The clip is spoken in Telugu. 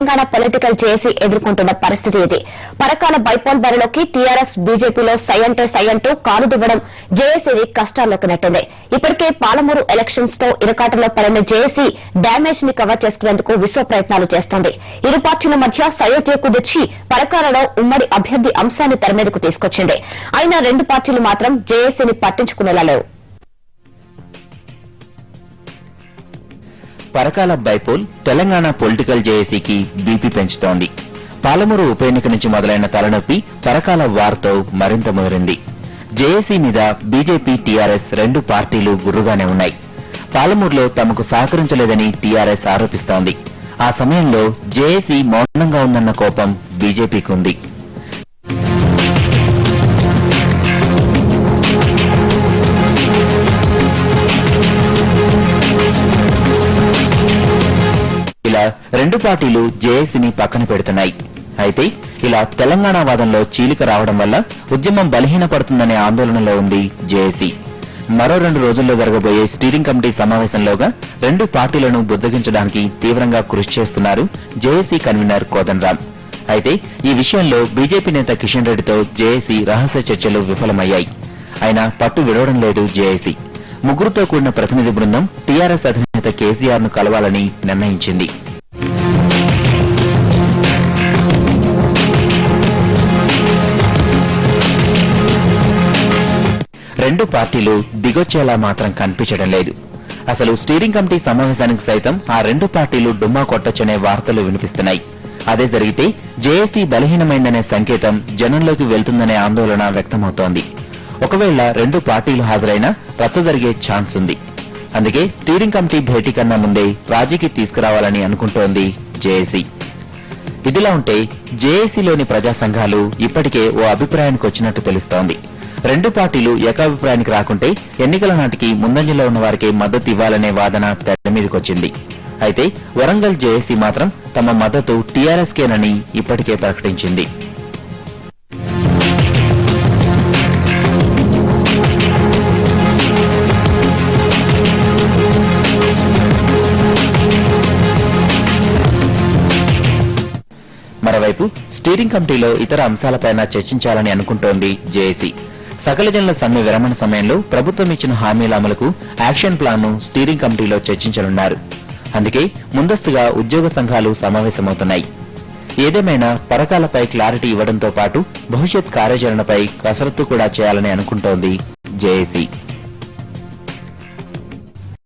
తెలంగాణ పొలిటికల్ జేఏసీ ఎదుర్కొంటున్న పరిస్థితి ఇది. పరకాల బైపోల్ బరిలోకి టీఆర్ఎస్ బీజేపీలో సై అంటూ కాలు దివ్వడం జేఏసీని కష్టాల్లోకి నెట్టింది. ఇప్పటికే పాలమూరు ఎలక్షన్స్ తో ఇరకాటంలో పడిన జేఏసీ డ్యామేజ్ ని కవర్ చేసుకునేందుకు విశ్వ ప్రయత్నాలు చేస్తోంది. ఇరు పార్టీల మధ్య సయోధ్య కుదిర్చి పరకాలలో ఉమ్మడి అభ్యర్థి అంశాన్ని తెరమీదకు తీసుకొచ్చింది. అయినా రెండు పార్టీలు మాత్రం జేఏసీని పట్టించుకునేలా లేవు. పరకాల బైపోల్ తెలంగాణ పొలిటికల్ జేఏసీకి బీపీ పెంచుతోంది. పాలమూరు ఉప ఎన్నిక నుంచి మొదలైన తలనొప్పి పరకాల వార్తో మరింత ముదిరింది. జేఏసీ మీద బీజేపీ టీఆర్ఎస్ రెండు పార్టీలు గుర్రుగానే ఉన్నాయి. పాలమూరులో తమకు సహకరించలేదని టీఆర్ఎస్ ఆరోపిస్తోంది. ఆ సమయంలో జేఏసీ మౌనంగా ఉందన్న కోపం బీజేపీకి ఉంది. ఇలా రెండు పార్టీలు జేఏసీని పక్కన పెడుతున్నాయి. అయితే ఇలా తెలంగాణ వాదంలో చీలిక రావడం వల్ల ఉద్యమం బలహీనపడుతుందనే ఆందోళనలో ఉంది జేఏసీ. మరో 2 రోజుల్లో జరగబోయే స్టీరింగ్ కమిటీ సమావేశంలోగా రెండు పార్టీలను బుజ్జగించడానికి తీవ్రంగా కృషి చేస్తున్నారు జేఏసీ కన్వీనర్ కోదండరాం. అయితే ఈ విషయంలో బీజేపీ నేత కిషన్ రెడ్డితో జేఏసీ రహస్య చర్చలు విఫలమయ్యాయి. అయినా పట్టు విడవడం లేదు జేఏసీ. ముగ్గురుతో కూడిన ప్రతినిధి బృందం టీఆర్ఎస్ అధినేత కేసీఆర్ ను కలవాలని నిర్ణయించింది. రెండు పార్టీలు దిగొచ్చేలా మాత్రం కనిపించడం లేదు. అసలు స్టీరింగ్ కమిటీ సమావేశానికి సైతం ఆ రెండు పార్టీలు డుమ్మా కొట్టొచ్చనే వార్తలు వినిపిస్తున్నాయి. అదే జరిగితే జేఏసీ బలహీనమైందనే సంకేతం జనంలోకి వెళ్తుందనే ఆందోళన వ్యక్తమవుతోంది. ఒకవేళ రెండు పార్టీలు హాజరైనా రచ్చ జరిగే ఛాన్స్ ఉంది. అందుకే స్టీరింగ్ కమిటీ భేటీ కన్నా ముందే రాజీకి తీసుకురావాలని అనుకుంటోంది జేఏసీ. ఇదిలా ఉంటే జేఏసీలోని ప్రజా సంఘాలు ఇప్పటికే ఓ అభిప్రాయానికి వచ్చినట్టు తెలుస్తోంది. రెండు పార్టీలు ఏకాభిప్రాయానికి రాకుంటే ఎన్నికల నాటికి ముందంజలో ఉన్న వారికి మద్దతు ఇవ్వాలనే వాదన తెర మీదకొచ్చింది. అయితే వరంగల్ జేఏసీ మాత్రం తమ మద్దతు టీఆర్ఎస్కేనని ఇప్పటికే ప్రకటించింది. మరోవైపు స్టీరింగ్ కమిటీలో ఇతర అంశాలపైన చర్చించాలని అనుకుంటోంది జేఏసీ. సకల జనుల సమ్మె విరమణ సమయంలో ప్రభుత్వం ఇచ్చిన హామీల అమలుకు యాక్షన్ ప్లాన్ ను స్టీరింగ్ కమిటీలో చర్చించనున్నారు. అందుకే ముందస్తుగా ఉద్యోగ సంఘాలు సమావేశమవుతున్నాయి. ఏదేమైనా పరకాలపై క్లారిటీ ఇవ్వడంతో పాటు భవిష్యత్ కార్యాచరణపై కసరత్తు కూడా చేయాలని అనుకుంటోంది జేఏసీ.